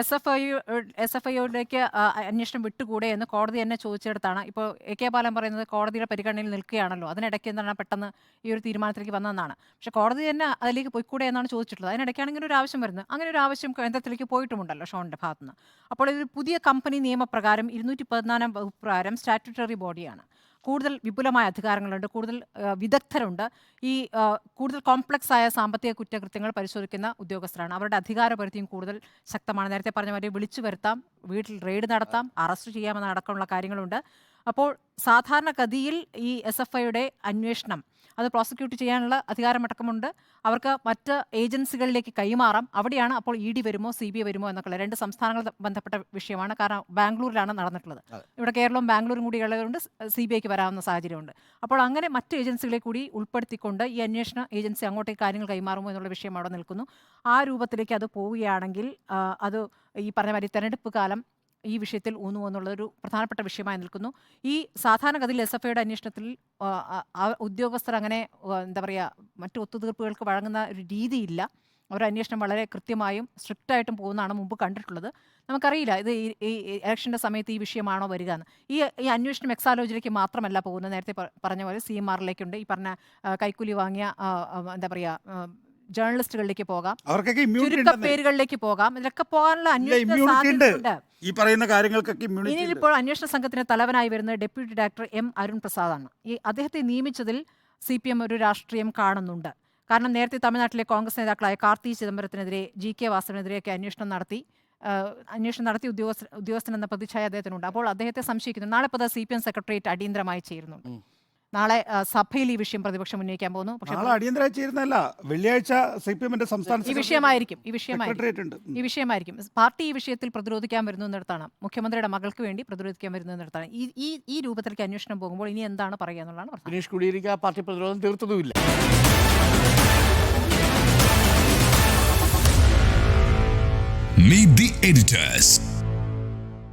S F ഐയിലേക്ക് അന്വേഷണം വിട്ടുകൂടെ എന്ന് കോടതി തന്നെ ചോദിച്ചെടുത്താണ് ഇപ്പോൾ AK ബാലൻ പറയുന്നത് കോടതിയുടെ പരിഗണനയിൽ നിൽക്കുകയാണല്ലോ, അതിനിടയ്ക്ക് എന്താണ് പെട്ടെന്ന് ഈ ഒരു തീരുമാനത്തിലേക്ക് വന്നതെന്നാണ്. പക്ഷേ കോടതി തന്നെ അതിലേക്ക് പോയിക്കൂടെ എന്നാണ് ചോദിച്ചിട്ടുള്ളത്. അതിനിടയ്ക്കാണ് ഇങ്ങനെ ഒരു ആവശ്യം വരുന്നത്. അങ്ങനെ ഒരു ആവശ്യം കേന്ദ്രത്തിലേക്ക് പോയിട്ടുമുണ്ടല്ലോ ഷോണിൻ്റെ ഭാഗത്തുനിന്ന്. അപ്പോൾ ഇതൊരു പുതിയ കമ്പനി നിയമപ്രകാരം 214 വകുപ്പ് പ്രകാരം സ്റ്റാറ്റ്യൂട്ടറി ബോഡിയാണ്. കൂടുതൽ വിപുലമായ അധികാരങ്ങളുണ്ട്, കൂടുതൽ വിദഗ്ധരുണ്ട്. ഈ കൂടുതൽ കോംപ്ലക്സ് ആയ സാമ്പത്തിക കുറ്റകൃത്യങ്ങൾ പരിശോധിക്കുന്ന ഉദ്യോഗസ്ഥരാണ്. അവരുടെ അധികാരപരിധിയും കൂടുതൽ ശക്തമാണ്. നേരത്തെ പറഞ്ഞ മാതിരി വിളിച്ചു വരുത്താം, വീട്ടിൽ റെയ്ഡ് നടത്താം, അറസ്റ്റ് ചെയ്യാമെന്ന അടക്കമുള്ള കാര്യങ്ങളുണ്ട്. അപ്പോൾ സാധാരണഗതിയിൽ ഈ SFIയുടെ അന്വേഷണം അത് പ്രോസിക്യൂട്ട് ചെയ്യാനുള്ള അധികാരമടക്കമുണ്ട്. അവർക്ക് മറ്റ് ഏജൻസികളിലേക്ക് കൈമാറാം. അവിടെയാണ് അപ്പോൾ ED വരുമോ CBI വരുമോ എന്നൊക്കെയുള്ള 2 സംസ്ഥാനങ്ങൾ ബന്ധപ്പെട്ട വിഷയമാണ്. കാരണം ബാംഗ്ലൂരിലാണ് നടന്നിട്ടുള്ളത്. ഇവിടെ കേരളവും ബാംഗ്ലൂരും കൂടി ഉള്ളതുകൊണ്ട് CBIക്ക് വരാവുന്ന സാഹചര്യമുണ്ട്. അപ്പോൾ അങ്ങനെ മറ്റ് ഏജൻസികളെ കൂടി ഉൾപ്പെടുത്തിക്കൊണ്ട് ഈ അന്വേഷണ ഏജൻസി അങ്ങോട്ടേക്ക് കാര്യങ്ങൾ കൈമാറുമോ എന്നുള്ള വിഷയം അവിടെ നിൽക്കുന്നു. ആ രൂപത്തിലേക്ക് അത് പോവുകയാണെങ്കിൽ അത് ഈ പറഞ്ഞ മാതിരി തെരഞ്ഞെടുപ്പ് കാലം ഈ വിഷയത്തിൽ ഊന്നുമോ എന്നുള്ളതൊരു പ്രധാനപ്പെട്ട വിഷയമായി നിൽക്കുന്നു. ഈ സാധാരണഗതിയിൽ SFIയുടെ അന്വേഷണത്തിൽ ഉദ്യോഗസ്ഥർ അങ്ങനെ എന്താ പറയുക മറ്റു ഒത്തുതീർപ്പുകൾക്ക് വഴങ്ങുന്ന ഒരു രീതിയില്ല. അവരുടെ അന്വേഷണം വളരെ കൃത്യമായും സ്ട്രിക്റ്റായിട്ടും പോകുന്നതാണ് മുമ്പ് കണ്ടിട്ടുള്ളത്. നമുക്കറിയില്ല ഇത് ഈ ഇലക്ഷൻ്റെ സമയത്ത് ഈ വിഷയമാണോ വരിക എന്ന്. ഈ അന്വേഷണം എക്സാലോജിയിലേക്ക് മാത്രമല്ല പോകുന്നത്. നേരത്തെ പറഞ്ഞ പോലെ CMRലേക്കുണ്ട്. ഈ പറഞ്ഞ കൈക്കൂലി വാങ്ങിയ എന്താ പറയുക ജേർണലിസ്റ്റുകളിലേക്ക് പോകാം, ചുരുക്കപ്പേരുകളിലേക്ക് പോകാം. ഇതിലൊക്കെ പോകാനുള്ള അന്വേഷണ ഈ പറയുന്ന കാര്യങ്ങൾക്കൊക്കെ ഇനിയിപ്പോൾ അന്വേഷണ സംഘത്തിന് തലവനായി വരുന്നത് ഡെപ്യൂട്ടി ഡയറക്ടർ M. അരുൺ പ്രസാദാണ്. ഈ അദ്ദേഹത്തെ നിയമിച്ചതിൽ CPM ഒരു രാഷ്ട്രീയം കാണുന്നുണ്ട്. കാരണം നേരത്തെ തമിഴ്നാട്ടിലെ കോൺഗ്രസ് നേതാക്കളായ കാർത്തി ചിദംബരത്തിനെതിരെ GK വാസവനെതിരെയൊക്കെ അന്വേഷണം നടത്തി ഉദ്യോഗസ്ഥൻ എന്ന പ്രതിച്ഛായ അദ്ദേഹത്തിനുണ്ട്. അപ്പോൾ അദ്ദേഹത്തെ സംശയിക്കുന്നു. നാളെ ഇപ്പോൾ CPM സെക്രട്ടേറിയറ്റ് അടിയന്തരമായി ചേരുന്നുണ്ട്. നാളെ സഭയിൽ ഈ വിഷയം പ്രതിപക്ഷം ഉന്നയിക്കാൻ പോകുന്നു. പക്ഷേ അടിയന്തരമായി ചേരുന്നല്ല, വെള്ളിയാഴ്ച CPMന്റെ സംസ്ഥാന ഈ വിഷയമായിരിക്കും പാർട്ടി ഈ വിഷയത്തിൽ പ്രതിരോധിക്കാൻ വരുന്നതിനടുത്താണ്, മുഖ്യമന്ത്രിയുടെ മകൾക്ക് വേണ്ടി പ്രതിരോധിക്കാൻ വരുന്നതിനടുത്താണ് ഈ രൂപത്തിലേക്ക് അന്വേഷണം പോകുമ്പോൾ ഇനി എന്താണ് പറയുക എന്നുള്ളതാണ്. ദിനേശ് കുടിയേരിക്ക് ആ പാർട്ടി പ്രതിരോധം തീർത്തതുമില്ല. Meet the editors.